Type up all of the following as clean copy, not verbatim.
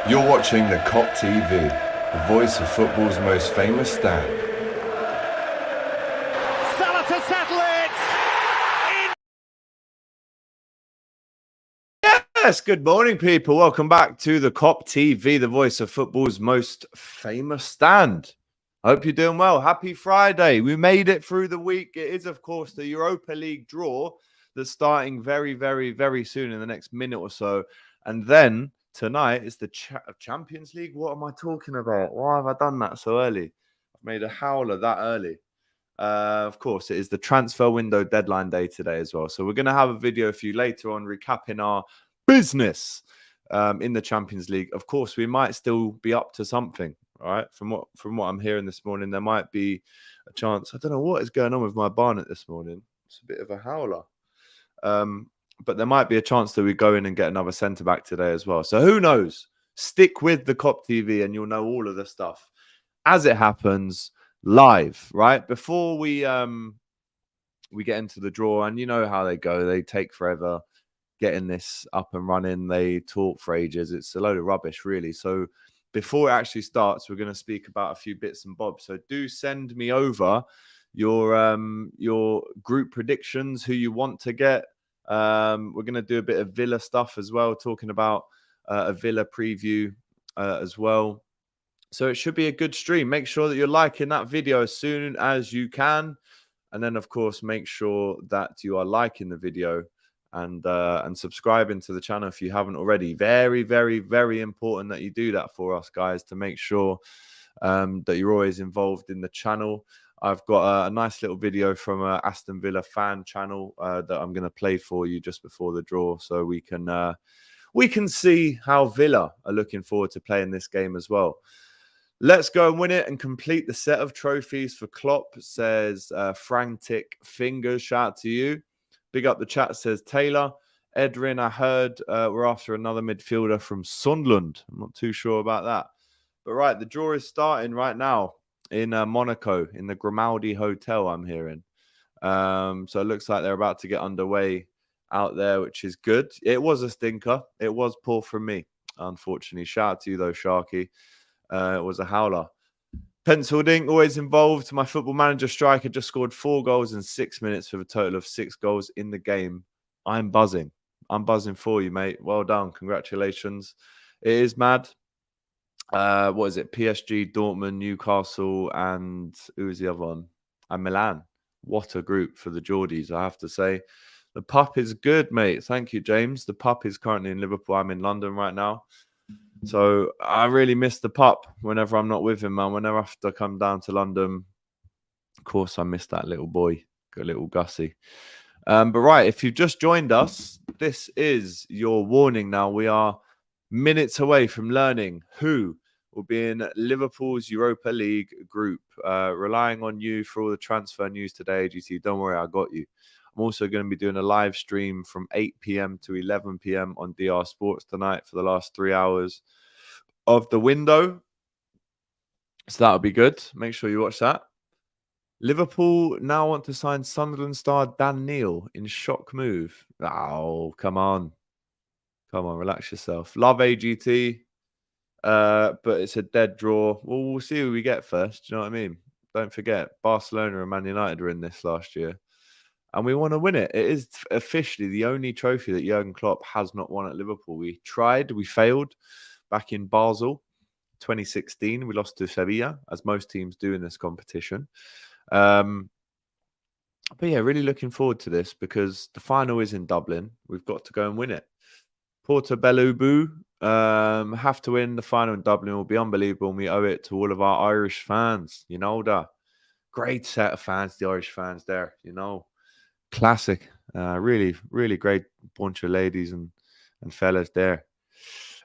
You're watching the Kop TV, the voice of football's most famous stand. Salah to settle it! Yes, good morning, people. Welcome back to the Kop TV, the voice of football's most famous stand. I hope you're doing well. Happy Friday. We made it through the week. It is, of course, the Europa League draw that's starting very, very, very soon in the next minute or so. And then tonight is the Champions League. What am I talking about? Why have I done that so early? I've made a howler that early. Of course, it is the transfer window deadline day today as well. So we're going to have a video for you later on recapping our business in the Champions League. Of course, we might still be up to something. All right, from what I'm hearing this morning, there might be a chance. I don't know what is going on with my Barnet this morning. It's a bit of a howler. But there might be a chance that we go in and get another centre back today as well. So who knows? Stick with the Kop TV and you'll know all of the stuff as it happens live, right? Before we get into the draw, and you know how they go. They take forever getting this up and running. They talk for ages. It's a load of rubbish, really. So before it actually starts, we're going to speak about a few bits and bobs. So do send me over your group predictions, who you want to get. We're going to do a bit of Villa stuff as well, talking about a Villa preview as well. So it should be a good stream. Make sure that you're liking that video as soon as you can. And then, of course, make sure that you are liking the video and subscribing to the channel if you haven't already. Very, very, very important that you do that for us, guys, to make sure that you're always involved in the channel. I've got a nice little video from Aston Villa fan channel that I'm going to play for you just before the draw, so we can see how Villa are looking forward to playing this game as well. Let's go and win it and complete the set of trophies for Klopp, says Frantic Fingers. Shout out to you. Big up the chat, says Taylor. Edrin, I heard we're after another midfielder from Sunderland. I'm not too sure about that. But right, the draw is starting right now in Monaco, in the Grimaldi Hotel, I'm hearing. So it looks like they're about to get underway out there, which is good. It was a stinker. It was poor from me, unfortunately. Shout out to you, though, Sharky. It was a howler. Penciled ink, always involved. My football manager striker just scored 4 goals in 6 minutes with a total of 6 goals in the game. I'm buzzing. I'm buzzing for you, mate. Well done. Congratulations. It is mad. What is it? PSG, Dortmund, Newcastle, and who was the other one? And Milan. What a group for the Geordies, I have to say. The pup is good, mate. Thank you, James. The pup is currently in Liverpool. I'm in London right now. So I really miss the pup whenever I'm not with him, man. Whenever I have to come down to London, of course, I miss that little boy, little Gussie. But right, if you've just joined us, this is your warning now. We are minutes away from learning who will be in Liverpool's Europa League group. Relying on you for all the transfer news today, AGT. Don't worry, I got you. I'm also going to be doing a live stream from 8 p.m. to 11 p.m. on DR Sports tonight for the last 3 hours of the window. So that'll be good. Make sure you watch that. Liverpool now want to sign Sunderland star Dan Neil in shock move. Oh, come on. Come on, relax yourself. Love AGT, but it's a dead draw. Well, we'll see who we get first. Do you know what I mean? Don't forget, Barcelona and Man United were in this last year. And we want to win it. It is officially the only trophy that Jurgen Klopp has not won at Liverpool. We tried, we failed back in Basel 2016. We lost to Sevilla, as most teams do in this competition. But yeah, really looking forward to this because the final is in Dublin. We've got to go and win it. Portobello Boo have to win the final in Dublin. It will be unbelievable, and we owe it to all of our Irish fans. You know, the great set of fans, the Irish fans there, you know. Classic. Really, really great bunch of ladies and fellas there.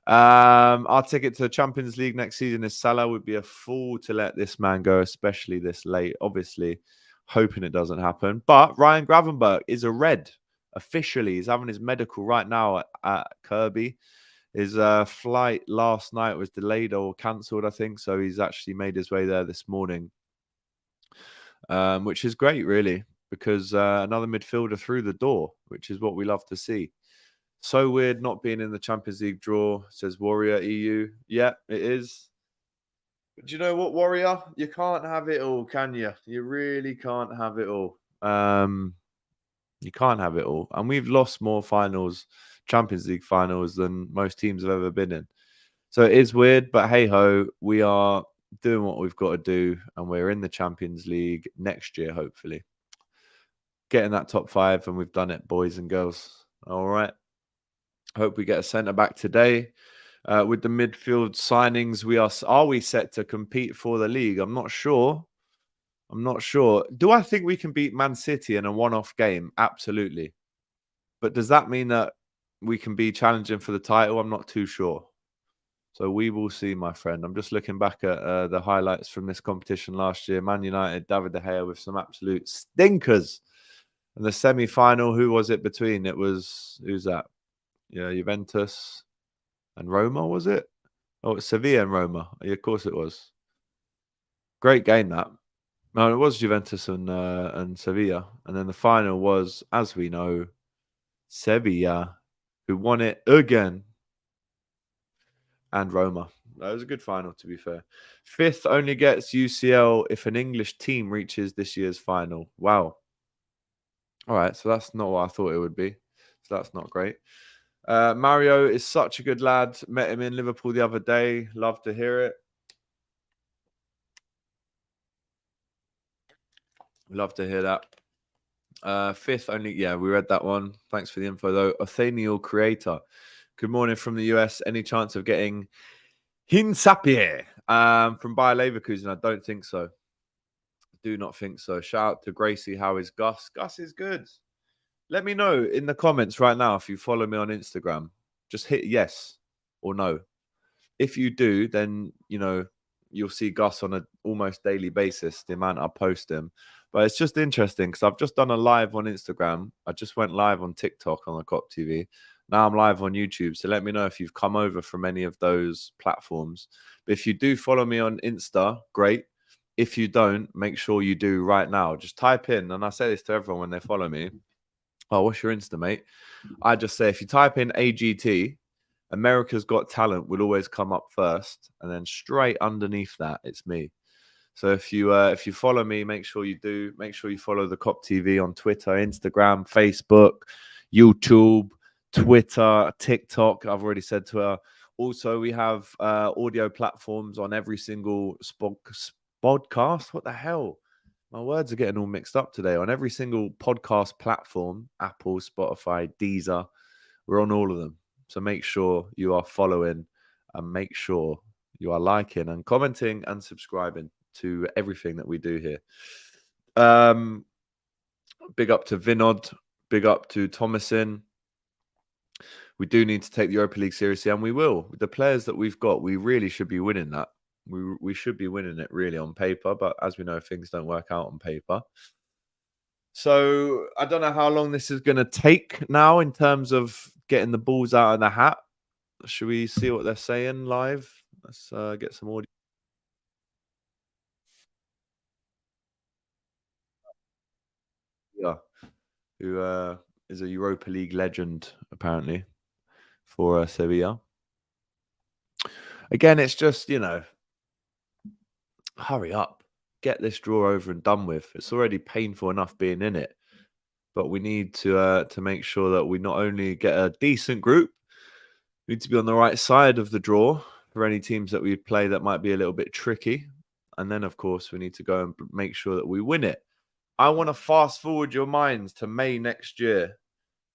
Our ticket to the Champions League next season is Salah. Would be a fool to let this man go, especially this late. Obviously, hoping it doesn't happen. But Ryan Gravenberch is a red. Officially, he's having his medical right now at Kirby. His flight last night was delayed or cancelled, I think. So he's actually made his way there this morning, which is great, really, because another midfielder through the door, which is what we love to see. So weird not being in the Champions League draw, says Warrior EU. Yeah, it is. But do you know what, Warrior? You can't have it all, can you? You really can't have it all. You can't have it all. And we've lost more finals, Champions League finals, than most teams have ever been in. So it is weird, but hey ho, we are doing what we've got to do, and we're in the Champions League next year, hopefully. Getting that top 5, and we've done it, boys and girls. All right. Hope we get a centre back today. With the midfield signings, are we set to compete for the league? I'm not sure. Do I think we can beat Man City in a one-off game? Absolutely. But does that mean that we can be challenging for the title? I'm not too sure. So we will see, my friend. I'm just looking back at the highlights from this competition last year. Man United, David De Gea with some absolute stinkers. And the semi-final, who was it between? Who's that? Yeah, Juventus and Roma, was it? Oh, it's Sevilla and Roma. Yeah, of course it was. Great game, that. No, it was Juventus and Sevilla. And then the final was, as we know, Sevilla, who won it again. And Roma. That was a good final, to be fair. 5th only gets UCL if an English team reaches this year's final. Wow. All right, so that's not what I thought it would be. So that's not great. Mario is such a good lad. Met him in Liverpool the other day. Love to hear it. Love to hear that. 5th only, yeah, we read that one. Thanks for the info, though. Athenial Creator. Good morning from the US. Any chance of getting Hinsapie from Bayer Leverkusen? I don't think so. Do not think so. Shout out to Gracie. How is Gus? Gus is good. Let me know in the comments right now if you follow me on Instagram. Just hit yes or no. If you do, then, you'll see Gus on an almost daily basis, the amount I post him. But it's just interesting because I've just done a live on Instagram. I just went live on TikTok on the Kop TV. Now I'm live on YouTube. So let me know if you've come over from any of those platforms. But if you do follow me on Insta, great. If you don't, make sure you do right now. Just type in, and I say this to everyone when they follow me. Oh, what's your Insta, mate? I just say, if you type in AGT, America's Got Talent will always come up first, and then straight underneath that, it's me. So if you follow me, make sure you do. Make sure you follow the Kop TV on Twitter, Instagram, Facebook, YouTube, Twitter, TikTok. I've already said Twitter. Also, we have audio platforms on every single podcast. What the hell? My words are getting all mixed up today. On every single podcast platform, Apple, Spotify, Deezer, we're on all of them. So make sure you are following and make sure you are liking and commenting and subscribing to everything that we do here. Big up to Vinod. Big up to Thomason. We do need to take the Europa League seriously, and we will. With the players that we've got, we really should be winning that. We should be winning it really on paper, but as we know, things don't work out on paper. So I don't know how long this is going to take now in terms of getting the balls out of the hat. Should we see what they're saying live? Let's get some audio. Yeah, who is a Europa League legend apparently for Sevilla. Again, it's just, hurry up. Get this draw over and done with. It's already painful enough being in it. But we need to make sure that we not only get a decent group, we need to be on the right side of the draw for any teams that we play that might be a little bit tricky. And then, of course, we need to go and make sure that we win it. I want to fast forward your minds to May next year.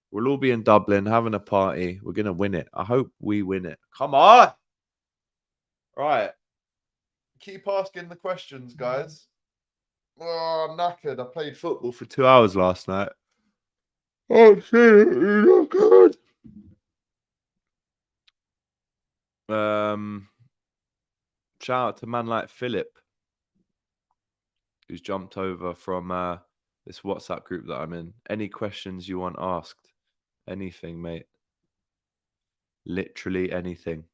We'll all be in Dublin having a party. We're going to win it. I hope we win it. Come on. Right. Keep asking the questions, guys. Oh, I'm knackered. I played football for 2 hours last night. Oh, shit. You look good. Shout out to man like Philip, who's jumped over from this WhatsApp group that I'm in. Any questions you want asked? Anything, mate. Literally anything.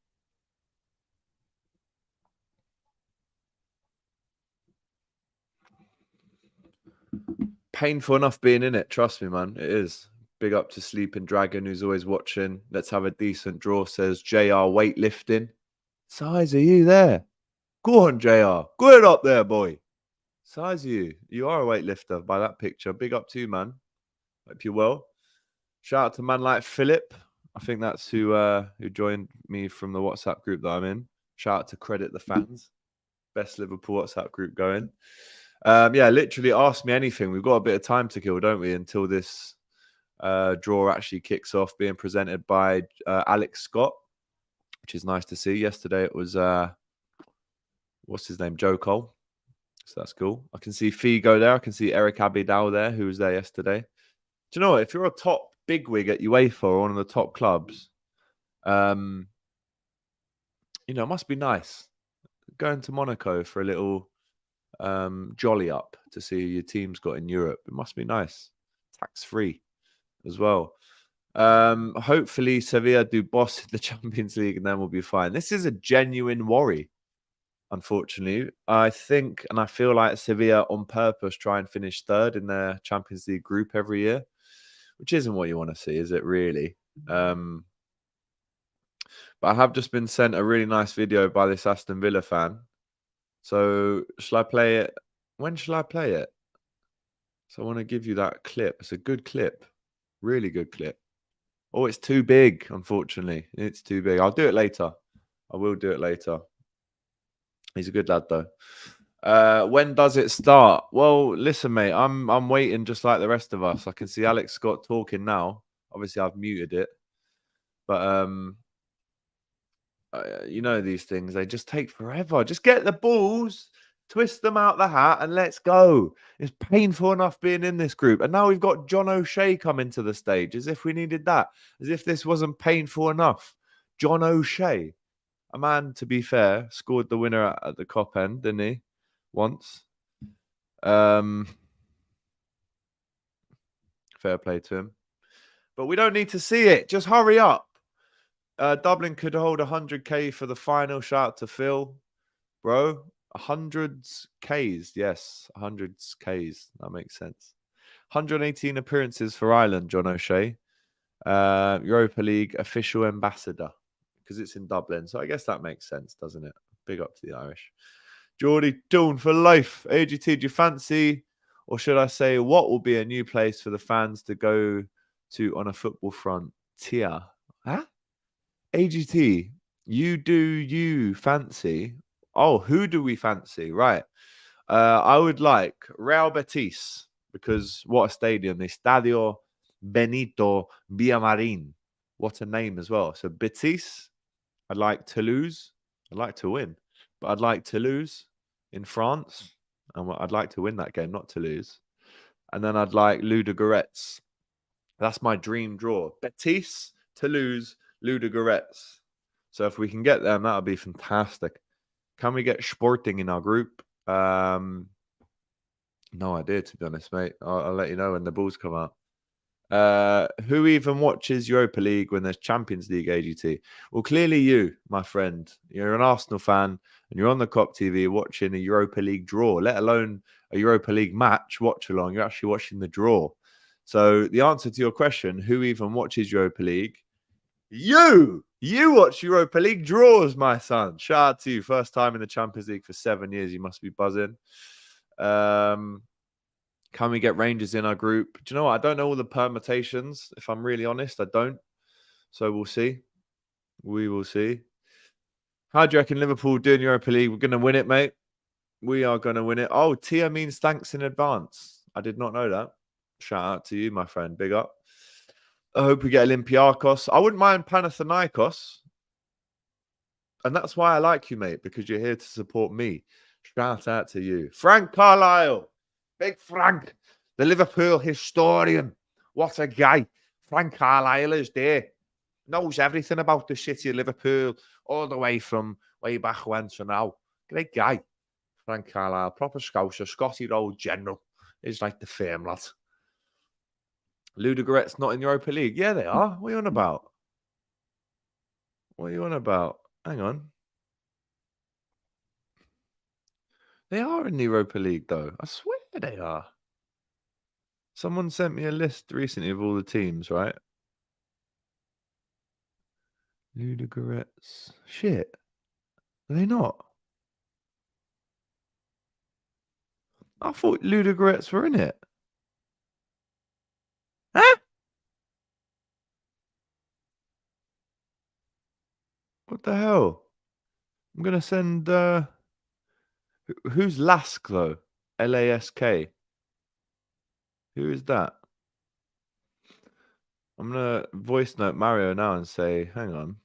Painful enough being in it. Trust me, man. It is. Big up to Sleeping Dragon, who's always watching. Let's have a decent draw, says JR weightlifting. Size are you there? Go on, JR. Good up there, boy. Size are you. You are a weightlifter by that picture. Big up to you, man. Hope you're well. Shout out to man like Philip. I think that's who joined me from the WhatsApp group that I'm in. Shout out to Credit the Fans. Best Liverpool WhatsApp group going. Yeah, literally ask me anything. We've got a bit of time to kill, don't we, until this draw actually kicks off, being presented by Alex Scott, which is nice to see. Yesterday it was, what's his name, Joe Cole. So that's cool. I can see Figo there. I can see Eric Abidal there, who was there yesterday. Do you know what? If you're a top bigwig at UEFA or one of the top clubs, you know, it must be nice going to Monaco for a little jolly up to see your team's got in Europe. It must be nice. Tax free as well. Hopefully Sevilla do boss in the Champions League and then we'll be fine. This is a genuine worry, unfortunately. I think and I feel like Sevilla on purpose try and finish third in their Champions League group every year, which isn't what you want to see, is it really? But I have just been sent a really nice video by this Aston Villa fan. So shall I play it? When shall I play it? So I want to give you that clip. It's a good clip. Really good clip. Oh, it's too big, unfortunately. It's too big. I'll do it later. I will do it later. He's a good lad, though. When does it start? Well, listen, mate. I'm waiting just like the rest of us. I can see Alex Scott talking now. Obviously, I've muted it. But, you know these things. They just take forever. Just get the balls, twist them out the hat, and let's go. It's painful enough being in this group. And now we've got John O'Shea coming to the stage, as if we needed that. As if this wasn't painful enough. John O'Shea. A man, to be fair, scored the winner at the Kop end, didn't he? Once. Fair play to him. But we don't need to see it. Just hurry up. Dublin could hold 100k for the final. Shout out to Phil. Bro, 100s Ks. Yes, 100s Ks. That makes sense. 118 appearances for Ireland, John O'Shea. Europa League official ambassador. Because it's in Dublin. So I guess that makes sense, doesn't it? Big up to the Irish. Geordie Toon for life. AGT, do you fancy, or should I say, what will be a new place for the fans to go to on a football frontier? Huh? AGT, you fancy? Oh, who do we fancy? Right. I would like Real Betis, because what a stadium. The Estadio Benito Villamarín. What a name as well. So Betis. I'd like Toulouse. I'd like to win, but I'd like Toulouse in France. And I'd like to win that game, not Toulouse. And then I'd like Ludogorets. That's my dream draw. Betis, Toulouse, Ludogorets. So if we can get them, that would be fantastic. Can we get Sporting in our group? No idea, to be honest, mate. I'll let you know when the balls come out. Who even watches Europa League when there's Champions League, AGT? Well, clearly you, my friend. You're an Arsenal fan and you're on the Kop TV watching a Europa League draw, let alone a Europa League match watch along. You're actually watching the draw. So the answer to your question, who even watches Europa League? You watch Europa League draws, my son. Shout out to you. First time in the Champions League for 7 years. You must be buzzing. Can we get Rangers in our group? Do you know what? I don't know all the permutations. If I'm really honest, I don't. So we'll see. We will see. How do you reckon Liverpool doing Europa League? We're going to win it, mate. We are going to win it. Oh, Tia means thanks in advance. I did not know that. Shout out to you, my friend. Big up. I hope we get Olympiacos. I wouldn't mind Panathinaikos. And that's why I like you, mate, because you're here to support me. Shout out to you. Frank Carlisle. Big Frank, the Liverpool historian. What a guy. Frank Carlisle is there. Knows everything about the city of Liverpool, all the way from way back when to now. Great guy. Frank Carlisle, proper Scouser, Scotty Road General. He's like the firm lad. Ludogorets not in Europa League. Yeah, they are. What are you on about? What are you on about? Hang on. They are in the Europa League, though. I swear they are. Someone sent me a list recently of all the teams, right? Ludogorets. Shit. Are they not? I thought Ludogorets were in it. Huh? What the hell? I'm gonna send who's LASK though? LASK. Who is that? I'm gonna voice note Mario now and say, hang on.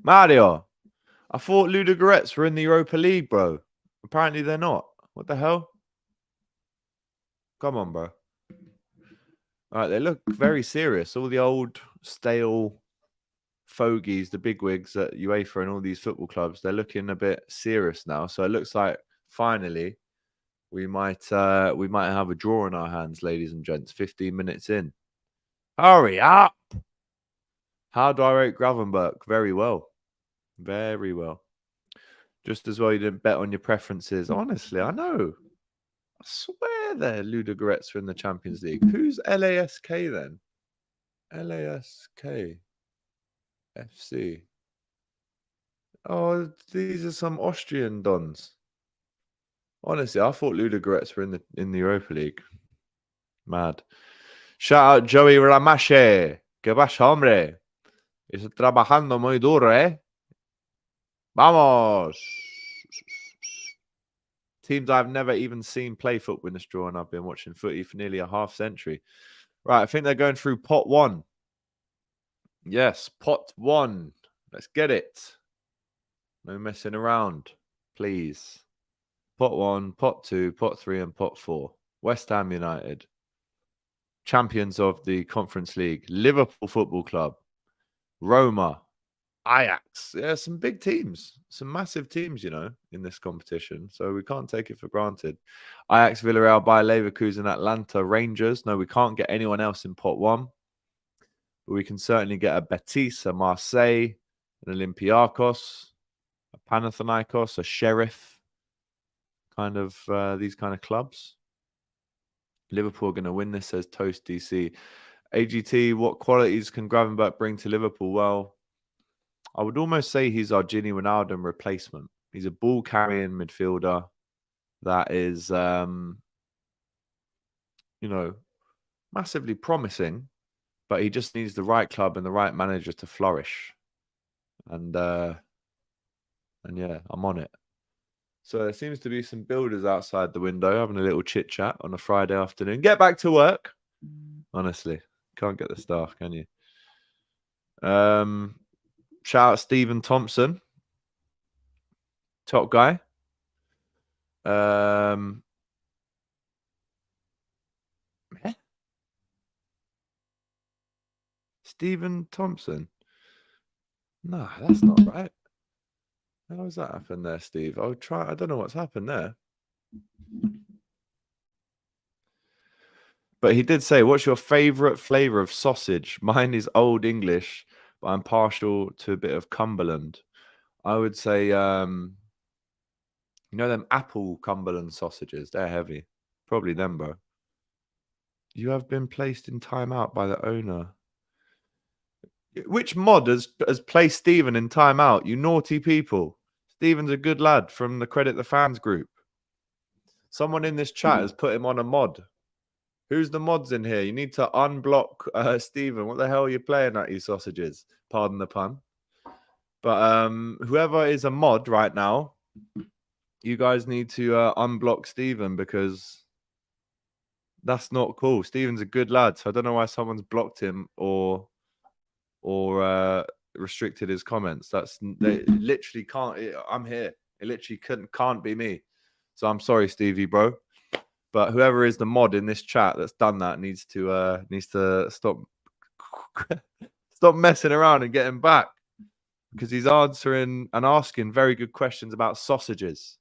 Mario, I thought Ludogorets were in the Europa League, bro. Apparently they're not. What the hell? Come on, bro. All right, they look very serious. All the old, stale fogies, the bigwigs at UEFA and all these football clubs, they're looking a bit serious now. So it looks like finally we might have a draw in our hands, ladies and gents. 15 minutes in. Hurry up! How do I rate Gravenberg? Very well. Very well. Just as well you didn't bet on your preferences. Honestly, I know. I swear they're Ludogorets are in the Champions League. Who's LASK then? LASK FC. Oh, these are some Austrian dons. Honestly, I thought Ludogorets were in the Europa League. Mad. Shout out Joey Ramache. Que pasa, hombre? Estoy trabajando muy duro, eh? Vamos! Teams I've never even seen play football in this draw, and I've been watching footy for nearly a half century. Right, I think they're going through pot one. Yes, pot one. Let's get it. No messing around, please. Pot one, pot two, pot three, and pot four. West Ham United. Champions of the Conference League. Liverpool Football Club. Roma. Ajax. Yeah, some big teams. Some massive teams, you know, in this competition. So we can't take it for granted. Ajax, Villarreal, Bayer Leverkusen, Atlanta, Rangers. No, we can't get anyone else in pot one. But we can certainly get a Betis, a Marseille, an Olympiacos, a Panathinaikos, a Sheriff. Kind of these kind of clubs. Liverpool are going to win this, says Toast DC. AGT, what qualities can Gravenberch bring to Liverpool? Well, I would almost say he's our Gini Wijnaldum replacement. He's a ball-carrying midfielder that is, you know, massively promising, but he just needs the right club and the right manager to flourish. And yeah, I'm on it. So there seems to be some builders outside the window having a little chit-chat on a Friday afternoon. Get back to work. Honestly, can't get the staff, can you? Shout out Stephen Thompson. Top guy. Stephen Thompson. No, that's not right. How has that happened there, Steve? I'll try. I don't know what's happened there. But he did say, what's your favorite flavor of sausage? Mine is Old English, but I'm partial to a bit of Cumberland. I would say, you know them apple Cumberland sausages? They're heavy. Probably them, bro. You have been placed in timeout by the owner. Which mod has placed Stephen in timeout? You naughty people. Stephen's a good lad from the Credit the Fans group. Someone in this chat has put him on a mod. Who's the mods in here? You need to unblock Stephen. What the hell are you playing at, you sausages? Pardon the pun. But whoever is a mod right now, you guys need to unblock Stephen because that's not cool. Stephen's a good lad, so I don't know why someone's blocked him or restricted his comments. They literally can't. I'm here. It literally can't be me. So I'm sorry, Stevie, bro. But whoever is the mod in this chat that's done that needs to stop messing around and get him back because he's answering and asking very good questions about sausages.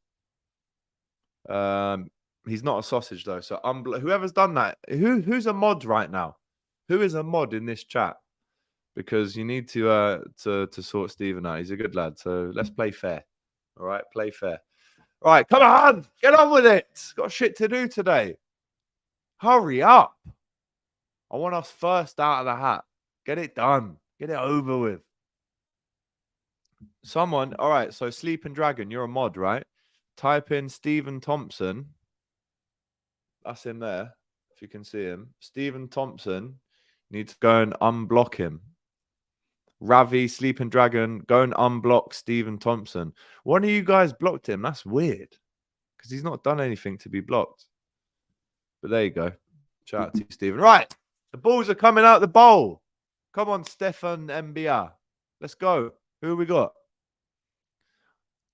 He's not a sausage though. So whoever's done that, who's a mod right now? Who is a mod in this chat? Because you need to sort Stephen out. He's a good lad. So let's play fair. All right, play fair. Right, come on. Get on with it. Got shit to do today. Hurry up. I want us first out of the hat. Get it done. Get it over with. Someone, all right, so Sleeping Dragon, you're a mod, right? Type in Stephen Thompson. That's him there, if you can see him. Stephen Thompson. Need to go and unblock him. Ravi, Sleeping Dragon, go and unblock Stephen Thompson. One of you guys blocked him. That's weird. Because he's not done anything to be blocked. But there you go. Shout out to you, Stephen. Right. The balls are coming out the bowl. Come on, Stefan MBR. Let's go. Who we got?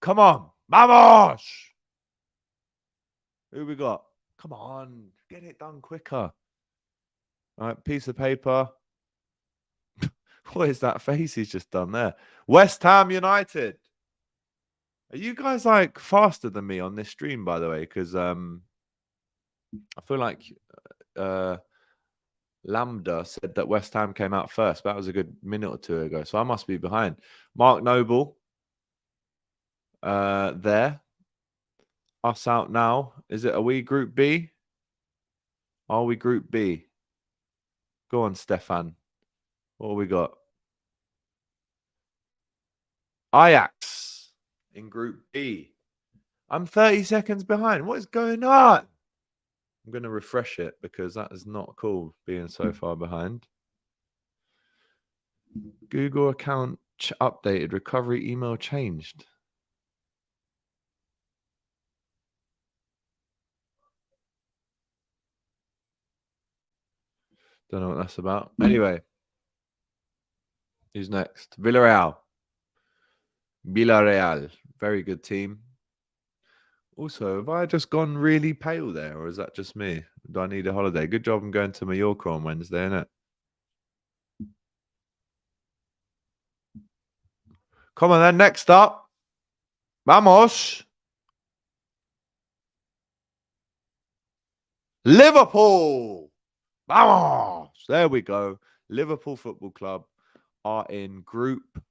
Come on. Vamos! Who we got? Come on. Get it done quicker. All right. Piece of paper. What is that face he's just done there? West Ham United. Are you guys like faster than me on this stream, by the way? Because I feel like Lambda said that West Ham came out first. But that was a good minute or two ago. So I must be behind. Mark Noble. There. Us out now. Are we Group B? Are we Group B? Go on, Stefan. What have we got? Ajax in Group B. I'm 30 seconds behind. What is going on? I'm going to refresh it because that is not cool being so far behind. Google account updated. Recovery email changed. Don't know what that's about. Anyway. Who's next? Villarreal. Very good team. Also, have I just gone really pale there, or is that just me? Do I need a holiday? Good job I'm going to Mallorca on Wednesday, innit? Come on then, next up. Vamos. Liverpool. Vamos. There we go. Liverpool Football Club are in group.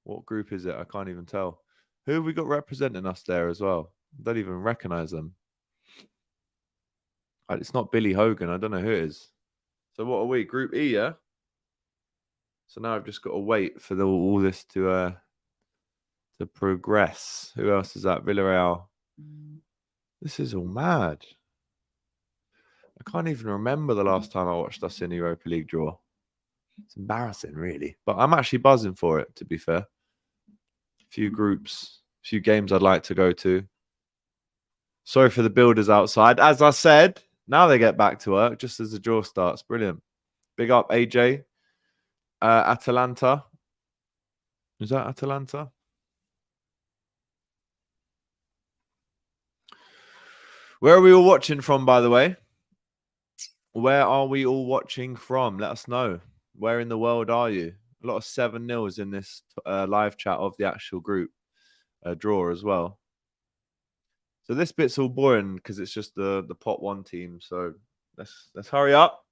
What group is it? I can't even tell. Who have we got representing us there as well? I don't even recognize them. It's not Billy Hogan. I don't know who it is. So what are we? Group E, yeah? So now I've just got to wait for all this to progress. Who else is that? Villarreal. This is all mad. I can't even remember the last time I watched us in the Europa League draw. It's embarrassing, really. But I'm actually buzzing for it, to be fair. A few groups, a few games I'd like to go to. Sorry for the builders outside. As I said, now they get back to work just as the draw starts. Brilliant. Big up, AJ. Atalanta. Is that Atalanta? Where are we all watching from, by the way? Where are we all watching from? Let us know. Where in the world are you? A lot of 7-0s in this live chat of the actual group draw as well. So this bit's all boring because it's just the pot one team. So let's hurry up.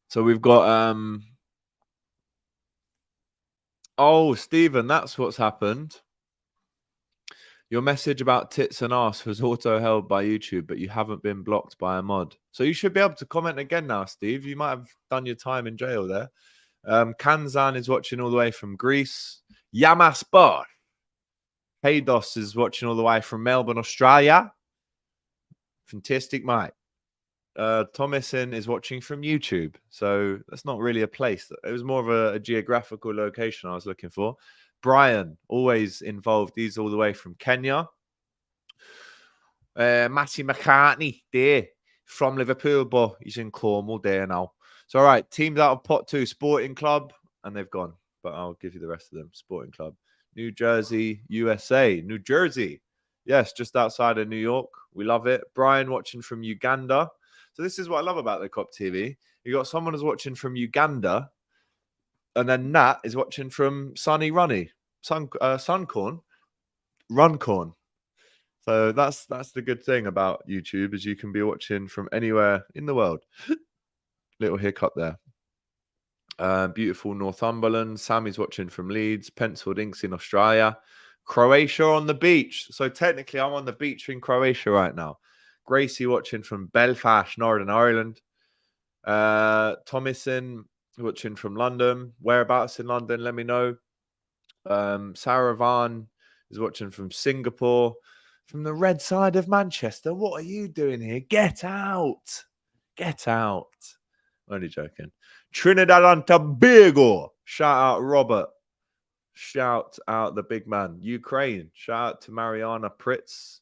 So we've got oh, Stephen, that's what's happened. Your message about tits and arse was auto-held by YouTube, but you haven't been blocked by a mod. So you should be able to comment again now, Steve. You might have done your time in jail there. Kanzan is watching all the way from Greece. Yamaspor. Paydos is watching all the way from Melbourne, Australia. Fantastic, mate. Thomason is watching from YouTube. So that's not really a place. It was more of a geographical location I was looking for. Brian, always involved. He's all the way from Kenya. Matty McCartney there from Liverpool, but he's in Cornwall there now. So, all right, teams out of pot 2, Sporting Club, and they've gone. But I'll give you the rest of them. Sporting Club. New Jersey, USA. New Jersey. Yes, just outside of New York. We love it. Brian watching from Uganda. So this is what I love about the Kop TV. You got someone who's watching from Uganda, and then Nat is watching from Sunny Runny, Suncorn, Runcorn. So that's the good thing about YouTube is you can be watching from anywhere in the world. Little hiccup there. Beautiful Northumberland. Sammy's watching from Leeds. Penciled Inks in Australia. Croatia on the beach. So technically, I'm on the beach in Croatia right now. Gracie watching from Belfast, Northern Ireland. Thomason watching from London. Whereabouts in London? Let me know. Sarah Van is watching from Singapore. From the red side of Manchester. What are you doing here? Get out. Get out. Only joking. Trinidad and Tobago. Shout out Robert. Shout out the big man. Ukraine. Shout out to Mariana Pritz.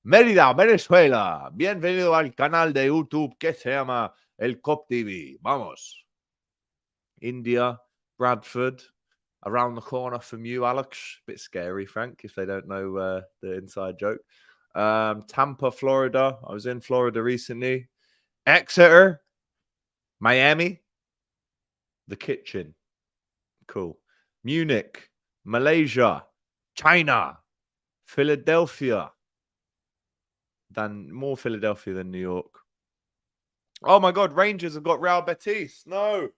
Mérida, Venezuela. Bienvenido al canal de YouTube que se llama el Kop TV. Vamos. India, Bradford. Around the corner from you, Alex. Bit scary, Frank, if they don't know the inside joke. Tampa, Florida. I was in Florida recently. Exeter, Miami, the kitchen. Cool. Munich, Malaysia, China, Philadelphia. More Philadelphia than New York. Oh my God, Rangers have got Real Betis. No.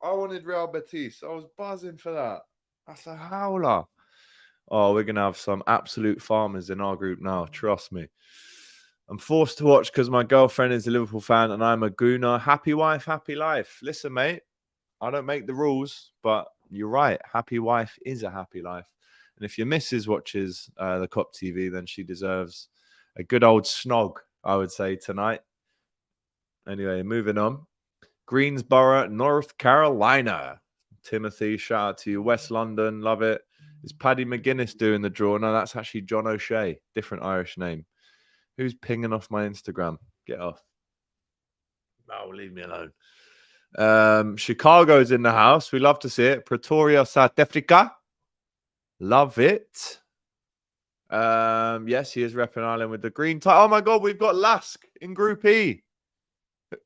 I wanted Real Betis. I was buzzing for that. That's a howler. Oh, we're going to have some absolute farmers in our group now. Trust me. I'm forced to watch because my girlfriend is a Liverpool fan and I'm a gooner. Happy wife, happy life. Listen, mate, I don't make the rules, but you're right. Happy wife is a happy life. And if your missus watches the Kop TV, then she deserves a good old snog, I would say, tonight. Anyway, moving on. Greensboro, North Carolina. Timothy, shout out to you. West London, love it. Is Paddy McGuinness doing the draw? No, that's actually John O'Shea. Different Irish name. Who's pinging off my Instagram? Get off. No, leave me alone. Chicago's in the house. We love to see it. Pretoria, South Africa. Love it. Yes, he is repping Ireland with the green tie. Oh my God, we've got LASK in Group E.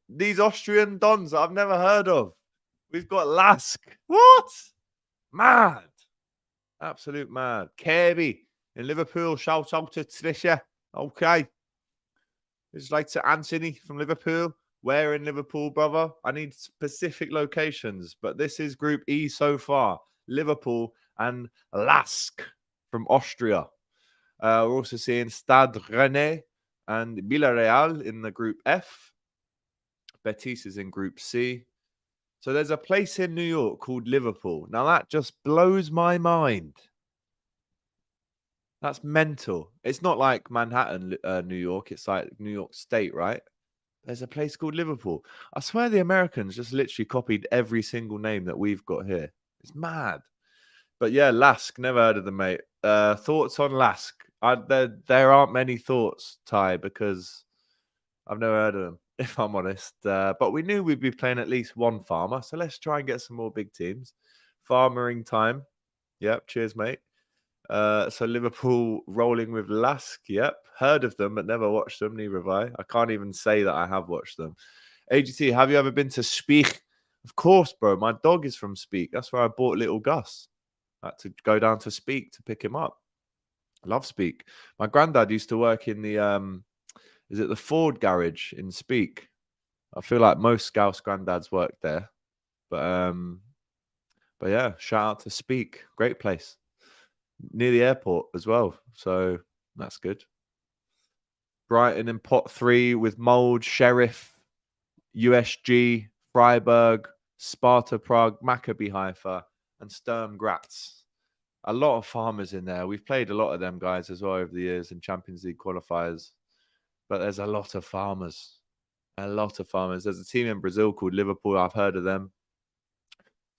These Austrian dons that I've never heard of. We've got LASK. What? Mad. Absolute mad. Kirby in Liverpool. Shout out to Trisha. Okay. It's like to Anthony from Liverpool. Where in Liverpool, brother? I need specific locations, but this is Group E so far. Liverpool and LASK from Austria. We're also seeing Stade Rennais and Villarreal in the Group F. Betis is in Group C. So there's a place in New York called Liverpool. Now that just blows my mind. That's mental. It's not like Manhattan, New York. It's like New York State, right? There's a place called Liverpool. I swear the Americans just literally copied every single name that we've got here. It's mad. But yeah, LASK, never heard of them, mate. Thoughts on LASK? There aren't many thoughts, Ty, because I've never heard of them, if I'm honest. But we knew we'd be playing at least one farmer, so let's try and get some more big teams. Farmering time. Yep, cheers, mate. So Liverpool rolling with LASK. Yep, heard of them, but never watched them. Neither have I. I can't even say that I have watched them. AGT, have you ever been to Speak? Of course, bro. My dog is from Speak. That's where I bought little Gus. I had to go down to Speak to pick him up. I love Speak. My granddad used to work in the is it the Ford garage in Speak? I feel like most Scouse granddads work there. But yeah, shout out to Speak. Great place. Near the airport as well. So that's good. Brighton in pot 3 with Mold, Sheriff, USG, Freiburg, Sparta Prague, Maccabi Haifa, and Sturm Graz. A lot of farmers in there. We've played a lot of them guys as well over the years in Champions League qualifiers. But there's a lot of farmers. A lot of farmers. There's a team in Brazil called Liverpool. I've heard of them.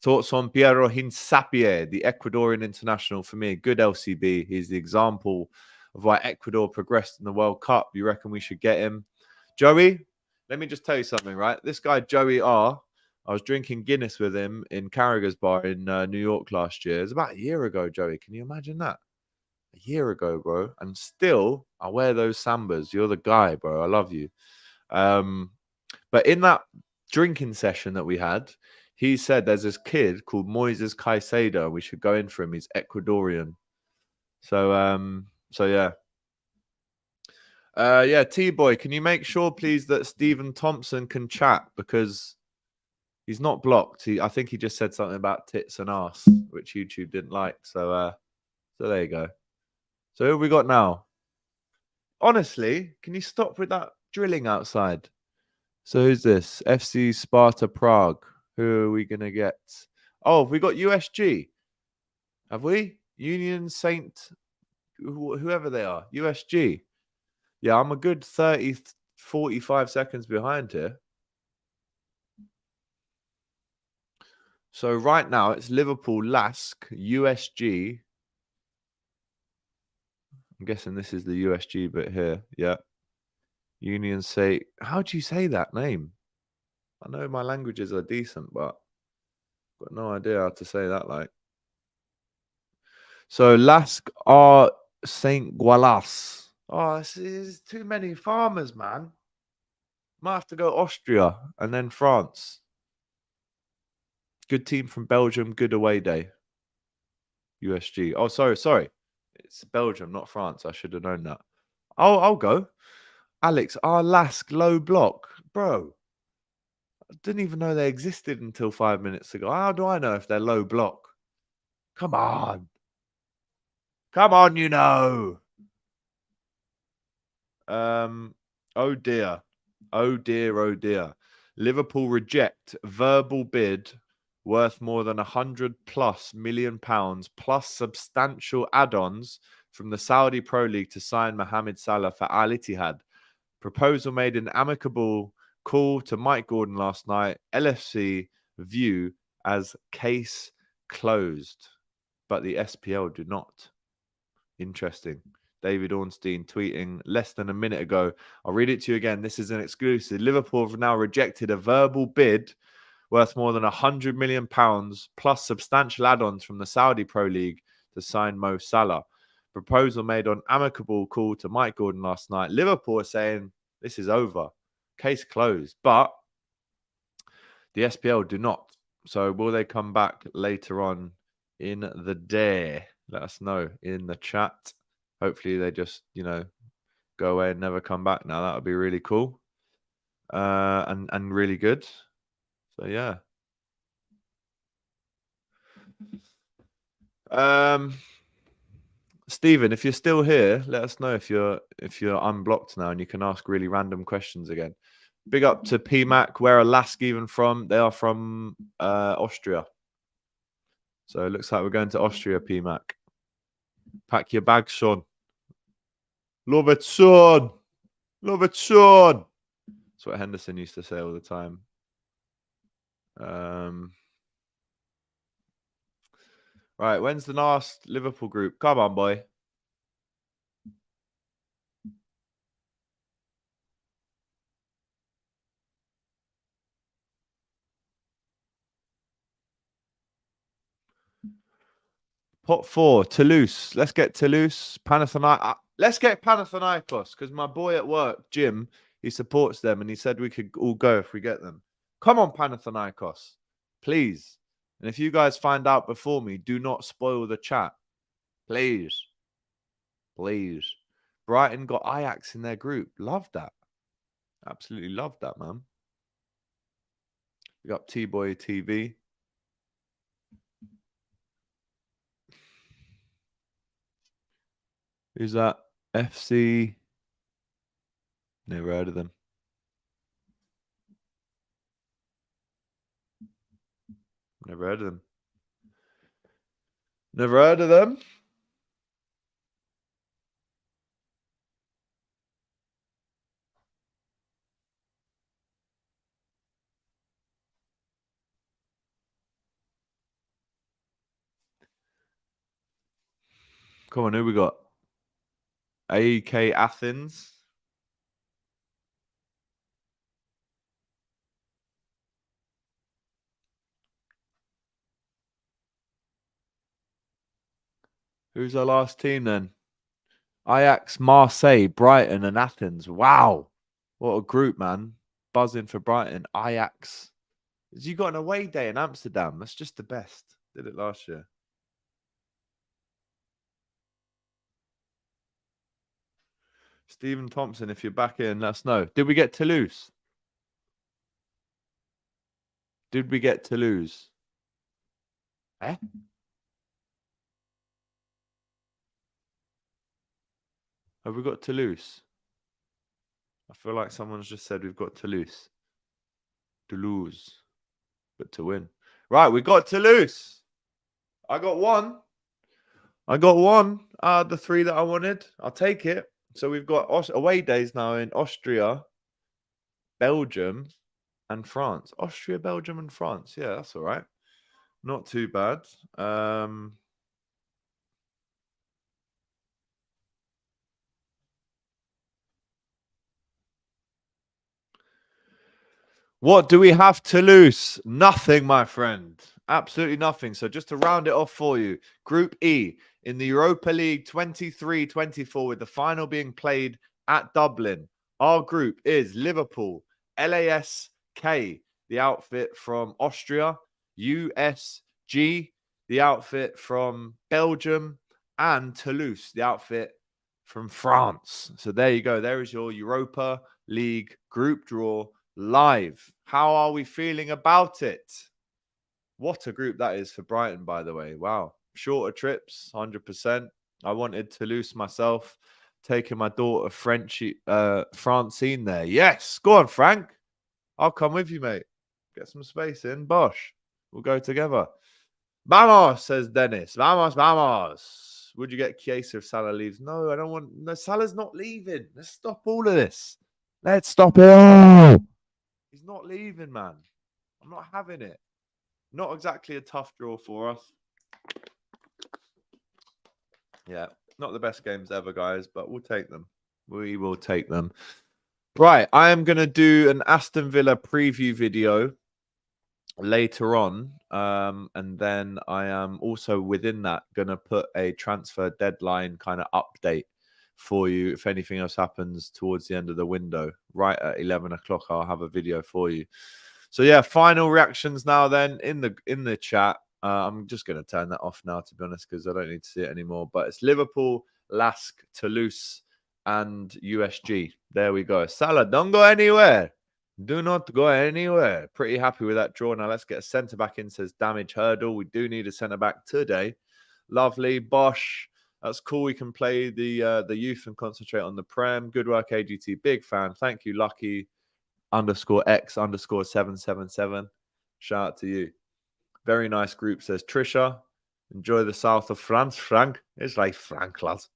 Thoughts on Piero Hincapié, the Ecuadorian international. For me, a good LCB. He's the example of why Ecuador progressed in the World Cup. You reckon we should get him? Joey, let me just tell you something, right? This guy, Joey R., I was drinking Guinness with him in Carragher's bar in New York last year. It was about a year ago, Joey. Can you imagine that? A year ago, bro. And still, I wear those Sambas. You're the guy, bro. I love you. But in that drinking session that we had, he said there's this kid called Moises Caicedo. We should go in for him. He's Ecuadorian. So yeah. Yeah, T-Boy, can you make sure, please, that Stephen Thompson can chat? Because He's not blocked. I think he just said something about tits and ass, which YouTube didn't like. So there you go. So who have we got now? Honestly, can you stop with that drilling outside? So who's this? FC Sparta Prague. Who are we gonna get? Oh, we got USG. Have we? Union Saint, whoever they are. USG. Yeah, I'm a good 30, 45 seconds behind here. So right now it's Liverpool, LASK, USG. I'm guessing this is the USG bit here. Yeah. Union Saint. How do you say that name? I know my languages are decent, but got no idea how to say that like. So LASK are Saint Gualas. Oh, this is too many farmers, man. Might have to go Austria and then France. Good team from Belgium, good away day. USG. Oh, sorry. It's Belgium, not France. I should have known that. I'll go. Alex, LASK, low block. Bro, I didn't even know they existed until 5 minutes ago. How do I know if they're low block? Come on. Come on, you know. Oh dear. Oh dear, oh dear. Liverpool reject verbal bid worth more than 100+ million pounds plus substantial add-ons from the Saudi Pro League to sign Mohamed Salah for Al Ittihad. Proposal made an amicable call to Mike Gordon last night. LFC view as case closed, but the SPL do not. Interesting. David Ornstein tweeting less than a minute ago. I'll read it to you again. This is an exclusive. Liverpool have now rejected a verbal bid worth more than 100 million pounds plus substantial add-ons from the Saudi Pro League to sign Mo Salah. Proposal made on amicable call to Mike Gordon last night. Liverpool are saying this is over. Case closed. But the SPL do not. So will they come back later on in the day? Let us know in the chat. Hopefully they just, go away and never come back now. That would be really cool. And really good. So yeah. Stephen, if you're still here, let us know if you're unblocked now and you can ask really random questions again. Big up to PMAC. Where are LASK even from? They are from Austria. So it looks like we're going to Austria, PMAC. Pack your bags, son. Love it, son. Love it, son. That's what Henderson used to say all the time. Right, when's the last Liverpool group? Come on, boy. Pot 4, Toulouse. Let's get Toulouse. Panathinaikos. Let's get Panathinaikos because my boy at work, Jim, he supports them and he said we could all go if we get them. Come on, Panathinaikos. Please. And if you guys find out before me, do not spoil the chat. Please. Please. Brighton got Ajax in their group. Love that. Absolutely love that, man. We got T-Boy TV. Who's that? FC. Never heard of them. Never heard of them. Never heard of them. Come on, who we got? AEK Athens. Who's our last team then? Ajax, Marseille, Brighton, and Athens. Wow. What a group, man. Buzzing for Brighton. Ajax. You got an away day in Amsterdam. That's just the best. Did it last year. Stephen Thompson, if you're back in, let us know. Did we get Toulouse? Did we get Toulouse? Eh? Have we got Toulouse? I feel like someone's just said we've got Toulouse. Toulouse. But to win. Right, we got Toulouse. I got one. I got one out of the three that I wanted. I'll take it. So we've got away days now in Austria, Belgium, and France. Austria, Belgium, and France. Yeah, that's all right. Not too bad. What do we have to lose? Nothing, my friend. Absolutely nothing. So just to round it off for you, Group E in the Europa League 23-24 with the final being played at Dublin. Our group is Liverpool, LASK, the outfit from Austria, USG, the outfit from Belgium, and Toulouse, the outfit from France. So there you go. There is your Europa League group draw live. How are we feeling about it? What a group that is for Brighton, by the way. Wow. Shorter trips, 100%. I wanted Toulouse myself, taking my daughter Francine there. Yes. Go on, Frank. I'll come with you, mate. Get some space in. Bosh. We'll go together. Vamos, says Dennis. Vamos, vamos. Would you get Chiesa if Salah leaves? No, I don't want... No, Salah's not leaving. Let's stop all of this. Let's stop it all. He's not leaving, man. I'm not having it. Not exactly a tough draw for us. Yeah, not the best games ever, guys, but we'll take them. We will take them. Right, I am going to do an Aston Villa preview video later on. And then I am also within that going to put a transfer deadline kind of update for you. If anything else happens towards the end of the window, right at 11 o'clock, I'll have a video for you. So yeah, final reactions now then in the chat. I'm just going to turn that off now, to be honest, because I don't need to see it anymore. But it's Liverpool, LASK, Toulouse, and USG. There we go. Salah, don't go anywhere. Do not go anywhere. Pretty happy with that draw. Now let's get a centre-back in, says Damage Hurdle. We do need a centre-back today. Lovely. Bosh. That's cool. We can play the youth and concentrate on the Prem. Good work, AGT. Big fan. Thank you, Lucky _X_777. Shout out to you. Very nice group, says Trisha. Enjoy the south of France, Frank. It's like Frank, lads.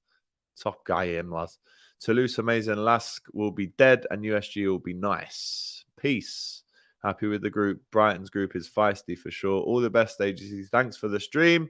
Top guy in, lads. Toulouse, amazing. LASK will be dead and USG will be nice. Peace. Happy with the group. Brighton's group is feisty for sure. All the best, AGCs. Thanks for the stream.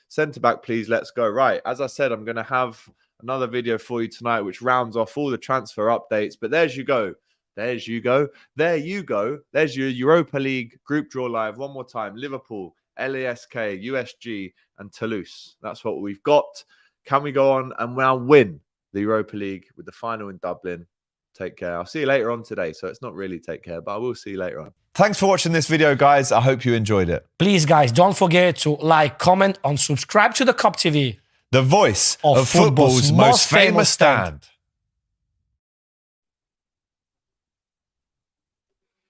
Centre back, please. Let's go. Right. As I said, I'm going to have another video for you tonight, which rounds off all the transfer updates. But there's you go. There's you go. There you go. There's your Europa League group draw live. One more time. Liverpool, LASK, USG, and Toulouse. That's what we've got. Can we go on and now win the Europa League with the final in Dublin? Take care. I'll see you later on today. So it's not really take care, but I will see you later on. Thanks for watching this video, guys. I hope you enjoyed it. Please, guys, don't forget to like, comment, and subscribe to the Kop TV. The voice of football's most famous stand.